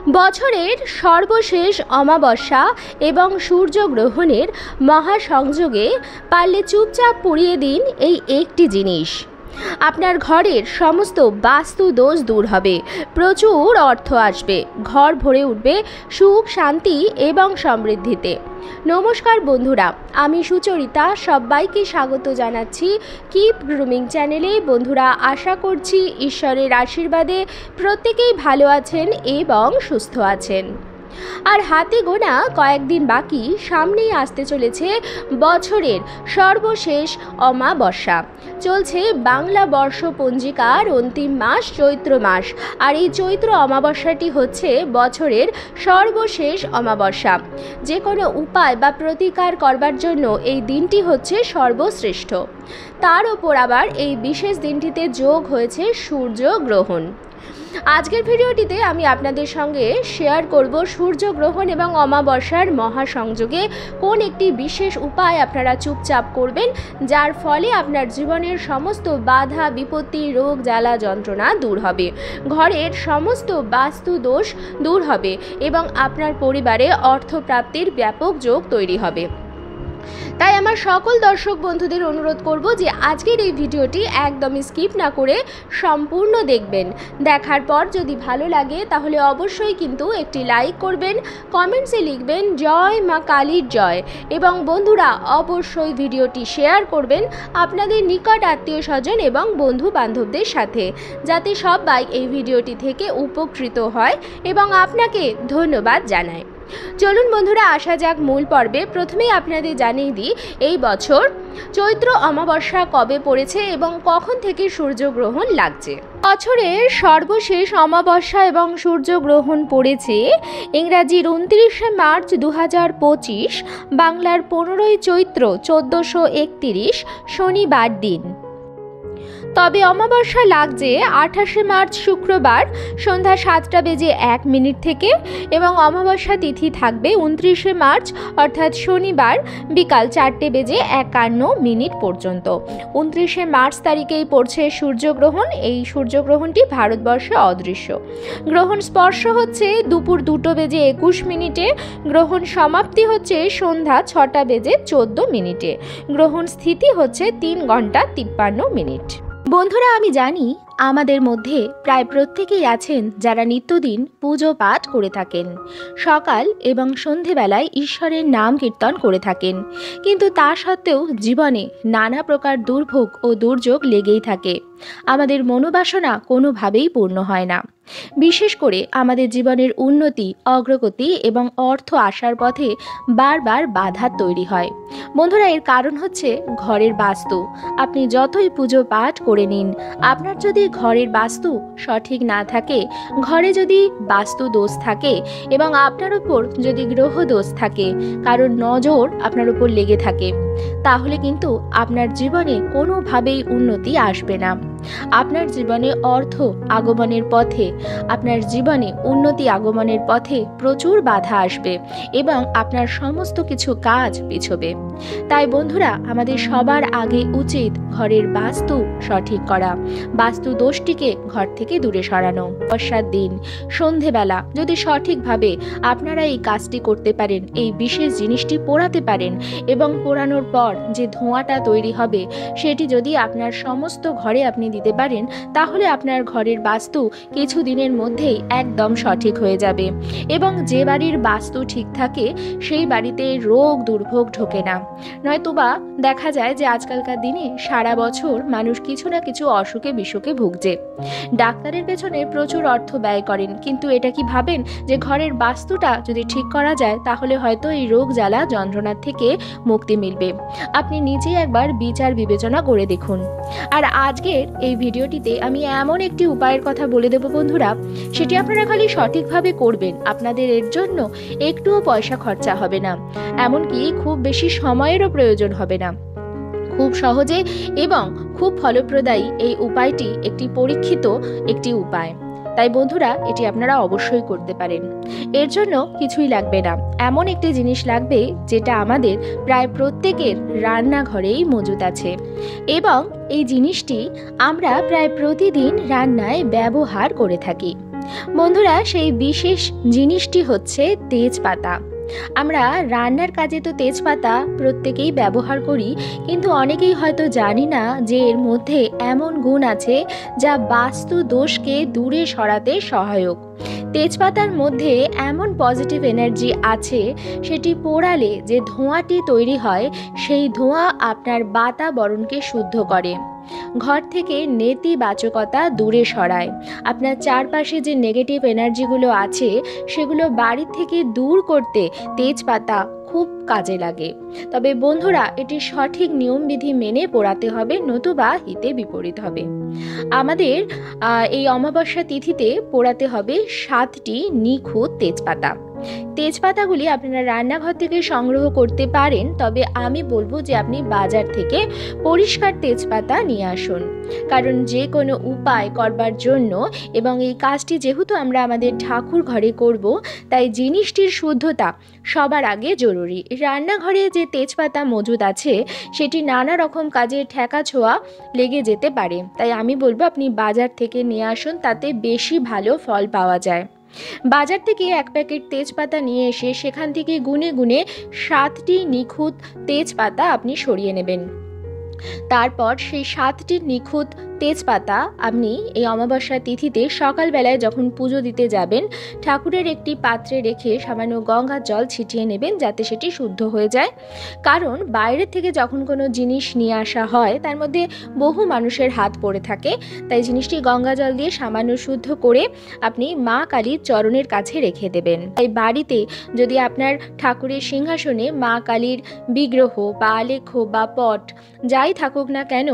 বছরের সর্বশেষ অমাবস্যা এবং সূর্যগ্রহণের মহাসংযোগে পারলে চুপচাপ পুড়িয়ে দিন এই একটি জিনিস। আপনার ঘরের সমস্ত বাস্তু দোষ দূর হবে, প্রচুর অর্থ আসবে, ঘর ভরে উঠবে সুখ, শান্তি এবং সমৃদ্ধিতে। নমস্কার বন্ধুরা, আমি সুচরিতা সবাইকে স্বাগত জানাচ্ছি কিপ গ্রুমিং চ্যানেলে। বন্ধুরা, আশা করছি ঈশ্বরের আশীর্বাদে প্রত্যেকেই ভালো আছেন এবং সুস্থ আছেন। আর হাতে গোনা কয়েকদিন বাকি, সামনেই আসতে চলেছে বছরের সর্বশেষ অমাবস্যা। চলছে বাংলা বর্ষ পঞ্জিকার অন্তিম মাস চৈত্র মাস, আর এই চৈত্র অমাবস্যাটি হচ্ছে বছরের সর্বশেষ অমাবস্যা। যে কোনো উপায় বা প্রতিকার করবার জন্য এই দিনটি হচ্ছে সর্বশ্রেষ্ঠ। তার ওপর আবার এই বিশেষ দিনটিতে যোগ হয়েছে সূর্যগ্রহণ। আজকের ভিডিওটিতে আমি আপনাদের সঙ্গে শেয়ার করব সূর্যগ্রহণ এবং অমাবস্যার মহাসংযোগে কোন একটি বিশেষ উপায় আপনারা চুপচাপ করবেন, যার ফলে আপনার জীবনের সমস্ত বাধা বিপত্তি, রোগ জ্বালা যন্ত্রণা দূর হবে, ঘরের সমস্ত বাস্তু দোষ দূর হবে এবং আপনার পরিবারে অর্থপ্রাপ্তির ব্যাপক যোগ তৈরি হবে। তাই আমার সকল দর্শক বন্ধুদের অনুরোধ করব যে আজকের এই ভিডিওটি একদমই স্কিপ না করে সম্পূর্ণ দেখবেন। দেখার পর যদি ভালো লাগে তাহলে অবশ্যই কিন্তু একটি লাইক করবেন, কমেন্টসে লিখবেন জয় মা কালীর জয়, এবং বন্ধুরা অবশ্যই ভিডিওটি শেয়ার করবেন আপনাদের নিকট আত্মীয় স্বজন এবং বন্ধু বান্ধবদের সাথে, যাতে সবাই এই ভিডিওটি থেকে উপকৃত হয় এবং আপনাকে ধন্যবাদ জানায়। চলুন বন্ধুরা, আসা যাক মূল পর্বে। প্রথমেই আপনাদের জানিয়ে দিই এই বছর চৈত্র অমাবস্যা কবে পড়েছে এবং কখন থেকে সূর্যগ্রহণ লাগছে। বছরের সর্বশেষ অমাবস্যা এবং সূর্যগ্রহণ পড়েছে ইংরাজির 29শে মার্চ 2025, বাংলার 15ই চৈত্র 1431 শনিবার দিন। তবে অমাবস্যা লাগছে 28শে মার্চ শুক্রবার সন্ধ্যা 7:01 থেকে, এবং অমাবস্যা তিথি থাকবে 29শে মার্চ অর্থাৎ শনিবার বিকাল 4:51 পর্যন্ত। 29শে মার্চ তারিখেই পড়ছে সূর্যগ্রহণ। এই সূর্যগ্রহণটি ভারতবর্ষে অদৃশ্য। গ্রহণ স্পর্শ হচ্ছে দুপুর 2:21, গ্রহণ সমাপ্তি হচ্ছে সন্ধ্যা 6:14। গ্রহণ স্থিতি হচ্ছে 3 ঘন্টা 53 মিনিট। বন্ধুরা, আমি জানি আমাদের মধ্যে প্রায় প্রত্যেকেই আছেন যারা নিত্যদিন পুজো পাঠ করে থাকেন, সকাল এবং সন্ধেবেলায় ঈশ্বরের নাম কীর্তন করে থাকেন, কিন্তু তা সত্ত্বেও জীবনে নানা প্রকার দুর্ভোগ ও দুর্যোগ লেগেই থাকে। আমাদের মনোবাসনা কোনোভাবেই পূর্ণ হয় না। বিশেষ করে আমাদের জীবনের উন্নতি, অগ্রগতি এবং অর্থ আসার পথে বারবার বাধা তৈরি হয়। বন্ধুরা, এর কারণ হচ্ছে ঘরের বাস্তু। আপনি যতই পুজো পাঠ করে নিন, আপনার যদি ঘরের বাস্তু সঠিক না থাকে, ঘরে যদি বাস্তু দোষ থাকে এবং আপনার উপর যদি গ্রহ দোষ থাকে, কারণ নজর আপনার উপর লেগে থাকে, তাহলে কিন্তু আপনার জীবনে কোনোভাবেই উন্নতি আসবে না। আপনার জীবনে অর্থ আগমনের পথে, আপনার জীবনে উন্নতি আগমনের পথে প্রচুর বাধা আসবে এবং আপনার সমস্ত কিছু কাজ পিছবে। তাই বন্ধুরা, আমাদের সবার আগে উচিত ঘরের বাস্তু সঠিক করা, বাস্তু দোষটিকে ঘর থেকে দূরে সরানো। বর্ষার দিন সন্ধেবেলা যদি সঠিকভাবে আপনারা এই কাজটি করতে পারেন, এই বিশেষ জিনিসটি পোড়াতে পারেন, এবং পোড়ানোর পর যে ধোঁয়াটা তৈরি হবে সেটি যদি আপনার সমস্ত ঘরে আপনি দিতে পারেন, তাহলে আপনার ঘরের বাস্তু কিছু দিনের মধ্যেই একদম সঠিক হয়ে যাবে। এবং যে বাড়ির বাস্তু ঠিক থাকে সেই বাড়িতে রোগ দুর্ভোগ ঢোকে না। নয়তোবা দেখা যায় যে আজকালকার দিনে সারা বছর মানুষ কিছু না কিছু অসুখে বিসুখে ভুগছে, ডাক্তারের পেছনে প্রচুর অর্থ ব্যয় করেন, কিন্তু এটা কি ভাবেন যে ঘরের বাস্তুটা যদি ঠিক করা যায় তাহলে হয়তো এই রোগ জ্বালা যন্ত্রণার থেকে মুক্তি মিলবে। আপনি নিজেই একবার বিচার বিবেচনা করে দেখুন। আর আজকের এই ভিডিওটিতে আমি এমন একটি উপায়ের কথা বলে দেব বন্ধুরা, সেটি আপনারা খালি সঠিকভাবে করবেন, আপনাদের এর জন্য একটুও পয়সা খরচা হবে না, এমনকি খুব বেশি সময়েরও প্রয়োজন হবে না। খুব সহজে এবং খুব ফলপ্রদায়ী এই উপায়টি একটি পরীক্ষিত একটি উপায়। তাই বন্ধুরা, এটি আপনারা অবশ্যই করতে পারেন। এর জন্য কিছুই লাগবে না, এমন একটি জিনিস লাগবে যেটা আমাদের প্রায় প্রত্যেকের রান্নাঘরেই মজুদ আছে, এবং এই জিনিসটি আমরা প্রায় প্রতিদিন রান্নায় ব্যবহার করে থাকি। বন্ধুরা, সেই বিশেষ জিনিসটি হচ্ছে তেজপাতা। আমরা রান্নার কাজে তো তেজপাতা প্রত্যেকেই ব্যবহার করি, কিন্তু অনেকেই হয়তো জানি না যে এর মধ্যে এমন গুণ আছে যা বাস্তু দোষকে দূরে সরাতে সহায়ক। তেজপাতার মধ্যে এমন পজিটিভ এনার্জি আছে, সেটি পোড়ালে যে ধোঁয়াটি তৈরি হয় সেই ধোঁয়া আপনার বাতাবরণকে শুদ্ধ করে, ঘর থেকে নেতিবাচকতা দূরে সরায়। আপনার চারপাশে যে নেগেটিভ এনার্জিগুলো আছে সেগুলো বাড়ি থেকে দূর করতে তেজপাতা খুব কাজে লাগে। তবে বন্ধুরা, এটি সঠিক নিয়মবিধি মেনে পোড়াতে হবে, নতুবা হিতে বিপরীত হবে। আমাদের এই অমাবস্যা তিথিতে পোড়াতে হবে 7টি নিখুঁত তেজপাতা। তেজপাতাগুলি আপনারা রান্নাঘর থেকে সংগ্রহ করতে পারেন, তবে আমি বলবো যে আপনি বাজার থেকে পরিষ্কার তেজপাতা নিয়ে আসুন। কারণ যে কোনো উপায় করবার জন্য এবং এই কাজটি যেহেতু আমরা আমাদের ঠাকুর ঘরে করব, তাই জিনিসটির শুদ্ধতা সবার আগে জরুরি। রান্নাঘরে যে তেজপাতা মজুদ আছে সেটি নানা রকম কাজে ঠেকা ছোঁয়া লেগে যেতে পারে, তাই আমি বলবো আপনি বাজার থেকে নিয়ে আসুন, তাতে বেশি ভালো ফল পাওয়া যায়। বাজার থেকে 1 প্যাকেট তেজপাতা নিয়ে এসে সেখান থেকে গুনে গুনে 7টি নিখুঁত তেজপাতা আপনি সরিয়ে নেবেন। তারপর সেই 7টি নিখুঁত তেজপাতা আপনি এই অমাবস্যা তিথিতে সকালবেলায় যখন পুজো দিতে যাবেন, ঠাকুরের একটি পাত্রে রেখে সামান্য গঙ্গার জল ছিটিয়ে নেবেন, যাতে সেটি শুদ্ধ হয়ে যায়। কারণ বাইরে থেকে যখন কোনো জিনিস নিয়ে আসা হয় তার মধ্যে বহু মানুষের হাত পড়ে থাকে, তাই জিনিসটি গঙ্গা জল দিয়ে সামান্য শুদ্ধ করে আপনি মা কালীর চরণের কাছে রেখে দেবেন। তাই বাড়িতে যদি আপনার ঠাকুরের সিংহাসনে মা কালীর বিগ্রহ বা আলেখ্য বা পট যাই থাকুক না কেন,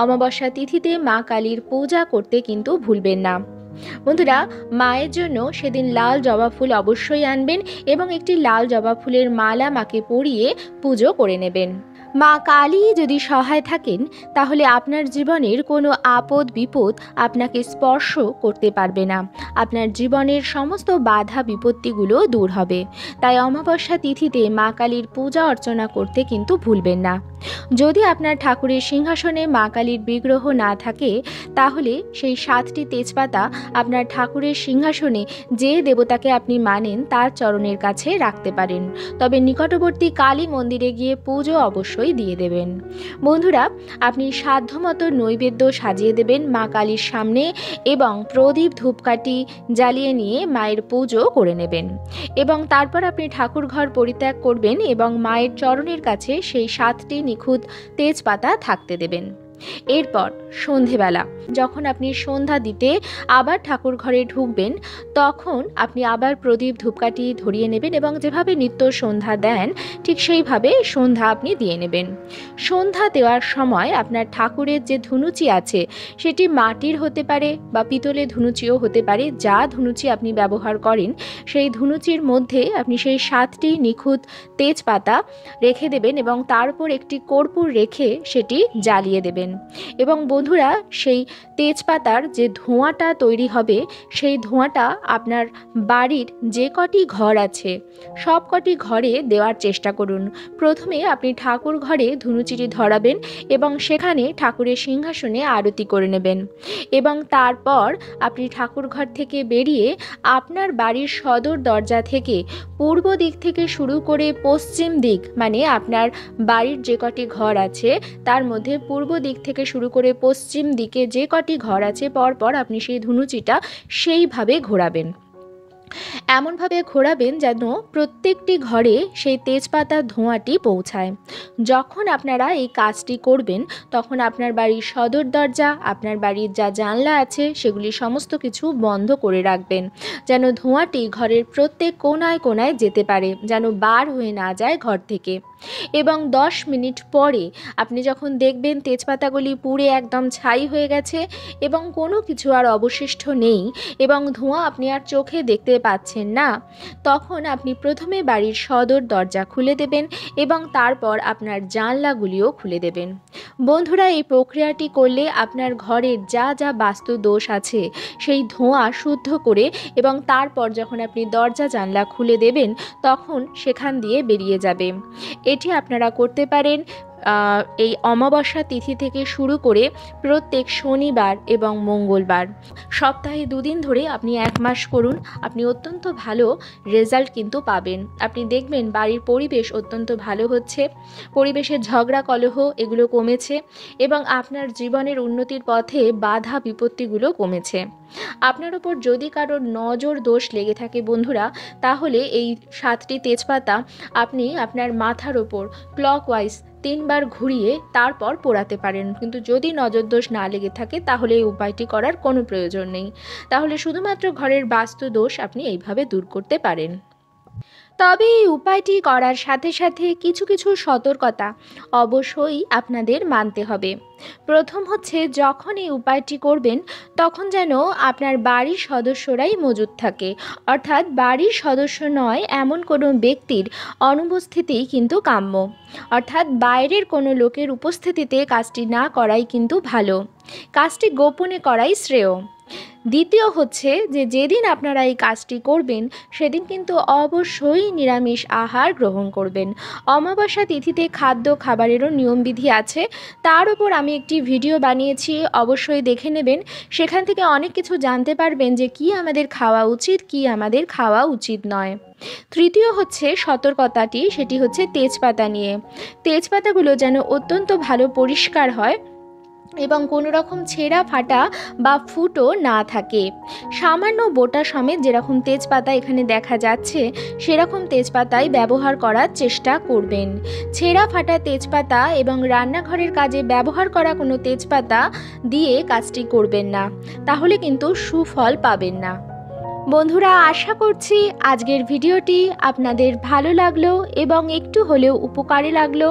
অমাবস্যা তিথিতে মা কালীর পূজা করতে কিন্তু ভুলবেন না। বন্ধুরা, মায়ের জন্য সেদিন লাল জবা ফুল অবশ্যই আনবেন এবং একটি লাল জবা ফুলের মালা মাকে পরিয়ে পুজো করে নেবেন। মা কালী যদি সহায় থাকেন তাহলে আপনার জীবনের কোনো আপদ বিপদ আপনাকে স্পর্শ করতে পারবে না, আপনার জীবনের সমস্ত বাধা বিপত্তিগুলো দূর হবে। তাই অমাবস্যা তিথিতে মা কালীর পূজা অর্চনা করতে কিন্তু ভুলবেন না। যদি আপনার ঠাকুরের সিংহাসনে মা কালীর বিগ্রহ না থাকে তাহলে সেই 7টি তেজপাতা আপনার ঠাকুরের সিংহাসনে যে দেবতাকে আপনি মানেন তার চরণের কাছে রাখতে পারেন, তবে নিকটবর্তী কালী মন্দিরে গিয়ে পুজো অবশ্যই দিয়ে দেবেন। বন্ধুরা, আপনি সাধ্যমতো নৈবেদ্য সাজিয়ে দেবেন মা কালীর সামনে এবং প্রদীপ ধূপকাঠি জ্বালিয়ে নিয়ে মায়ের পুজো করে নেবেন এবং তারপর আপনি ঠাকুর ঘর পরিত্যাগ করবেন এবং মায়ের চরণের কাছে সেই 7টি নিখুঁত তেজপাতা থাকতে দেবেন। এরপর সন্ধেবেলা যখন আপনি সন্ধ্যা দিতে আবার ঠাকুর ঘরে ঢুকবেন, তখন আপনি আবার প্রদীপ ধূপকাঠি ধরিয়ে নেবেন এবং যেভাবে নিত্য সন্ধ্যা দেন ঠিক সেইভাবে সন্ধ্যা আপনি দিয়ে নেবেন। সন্ধ্যা দেওয়ার সময় আপনার ঠাকুরের যে ধুনুচি আছে সেটি মাটির হতে পারে বা পিতলের ধুনুচিও হতে পারে, যা ধুনুচি আপনি ব্যবহার করেন সেই ধুনুচির মধ্যে আপনি সেই 7টি নিখুঁত তেজপাতা রেখে দেবেন এবং তার উপর একটি কর্পূর রেখে সেটি জ্বালিয়ে দেবেন। এবং বন্ধুরা, সেই তেজপাতার যে ধোঁয়াটা তৈরি হবে সেই ধোঁয়াটা আপনার বাড়ির যে কটি ঘর আছে সব কটি ঘরে দেওয়ার চেষ্টা করুন। প্রথমে আপনি ঠাকুর ঘরে ধুনুচিটি ধরাবেন এবং সেখানে ঠাকুরের সিংহাসনে আরতি করে নেবেন এবং তারপর আপনি ঠাকুর ঘর থেকে বেরিয়ে আপনার বাড়ির সদর দরজা থেকে পূর্ব দিক থেকে শুরু করে পশ্চিম দিক, মানে আপনার বাড়ির যে কটি ঘর আছে তার মধ্যে পূর্ব দিক থেকে শুরু করে পশ্চিম দিকে যে কটি ঘর আছে পরপর আপনি সেই ধুনুচিটা সেইভাবে ঘোরাবেন। এমনভাবে ঘোরাবেন যেন প্রত্যেকটি ঘরে সেই তেজপাতার ধোঁয়াটি পৌঁছায়। যখন আপনারা এই কাজটি করবেন তখন আপনার বাড়ির সদর দরজা, আপনার বাড়ির যা জানলা আছে সেগুলি সমস্ত কিছু বন্ধ করে রাখবেন, যেন ধোঁয়াটি ঘরের প্রত্যেক কোণায় কোণায় যেতে পারে, যেন বার হয়ে না যায় ঘর থেকে। এবং 10 মিনিট পরে আপনি যখন দেখবেন তেজপাতাগুলি পুড়ে একদম ছাই হয়ে গেছে এবং কোনো কিছু আর অবশিষ্ট নেই এবং ধোঁয়া আপনি আর চোখে দেখতে পাচ্ছেন না, তখন আপনি প্রথমে বাড়ির সদর দরজা খুলে দেবেন এবং তারপর আপনার জানলাগুলিও খুলে দেবেন। বন্ধুরা, এই প্রক্রিয়াটি করলে আপনার ঘরের যা যা বাস্তু দোষ আছে সেই ধোঁয়া শুদ্ধ করে এবং তারপর যখন আপনি দরজা জানলা খুলে দেবেন তখন সেখান দিয়ে বেরিয়ে যাবে। এটি আপনারা করতে পারেন এই অমাবস্যা তিথি থেকে শুরু করে প্রত্যেক শনিবার এবং মঙ্গলবার সপ্তাহে 2 দিন ধরে আপনি 1 মাস করুন, আপনি অত্যন্ত ভালো রেজাল্ট কিন্তু পাবেন। আপনি দেখবেন বাড়ির পরিবেশ অত্যন্ত ভালো হচ্ছে, পরিবেশের ঝগড়া কলহ এগুলো কমেছে এবং আপনার জীবনের উন্নতির পথে বাধা বিপত্তিগুলো কমেছে। আপনার উপর যদি কারোর নজর দোষ লেগে থাকে বন্ধুরা, তাহলে এই 7টি তেজপাতা আপনি আপনার মাথার ওপর ক্লকওয়াইজ 3 বার ঘুরিয়ে তারপর পোড়াতে পারেন। কিন্তু যদি নজর দোষ না লেগে থাকে তাহলে এই উপায়টি করার কোনো প্রয়োজন নেই। তাহলে শুধুমাত্র ঘরের বাস্তু দোষ আপনি এইভাবে দূর করতে পারেন। তবে এই উপায়টি করার সাথে সাথে কিছু কিছু সতর্কতা অবশ্যই আপনাদের মানতে হবে। প্রথম হচ্ছে, যখন এই উপায়টি করবেন তখন যেন আপনার বাড়ির সদস্যরাই মজুদ থাকে, অর্থাৎ বাড়ির সদস্য নয় এমন কোনো ব্যক্তির অনুপস্থিতি কিন্তু কাম্য, অর্থাৎ বাইরের কোনো লোকের উপস্থিতিতে কাজটি না করাই কিন্তু ভালো, কাজটি গোপনে করাই শ্রেয়। দ্বিতীয় হচ্ছে যে যেদিন আপনারা এই কাজটি করবেন সেদিন কিন্তু অবশ্যই নিরামিষ আহার গ্রহণ করবেন। অমাবস্যা তিথিতে খাবারেরও নিয়মবিধি আছে, তার উপর আমি একটি ভিডিও বানিয়েছি, অবশ্যই দেখে নেবেন। সেখান থেকে অনেক কিছু জানতে পারবেন যে কি আমাদের খাওয়া উচিত, কি আমাদের খাওয়া উচিত নয়। তৃতীয় হচ্ছে সতর্কতাটি, সেটি হচ্ছে তেজপাতা নিয়ে। তেজপাতাগুলো যেন অত্যন্ত ভালো পরিষ্কার হয় এবং কোনো রকম ছেঁড়া ফাটা বা ফুটো না থাকে। সামান্য বোটা সমেত যেরকম তেজপাতা এখানে দেখা যাচ্ছে সেরকম তেজপাতাই ব্যবহার করার চেষ্টা করবেন। ছেঁড়া ফাটা তেজপাতা এবং রান্নাঘরের কাজে ব্যবহার করা কোনো তেজপাতা দিয়ে কাজটি করবেন না, তাহলে কিন্তু সুফল পাবেন না। বন্ধুরা, আশা করছি আজকের ভিডিওটি আপনাদের ভালো লাগলো এবং একটু হলেও উপকারে লাগলো।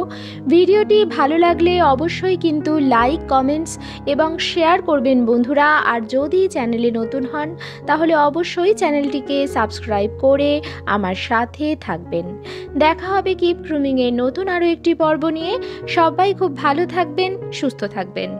ভিডিওটি ভালো লাগলে অবশ্যই কিন্তু লাইক, কমেন্টস এবং শেয়ার করবেন বন্ধুরা। আর যদি চ্যানেলে নতুন হন তাহলে অবশ্যই চ্যানেলটিকে সাবস্ক্রাইব করে আমার সাথে থাকবেন। দেখা হবে কিপ গ্রুমিংয়ের নতুন আরও একটি পর্ব নিয়ে। সবাই খুব ভালো থাকবেন, সুস্থ থাকবেন।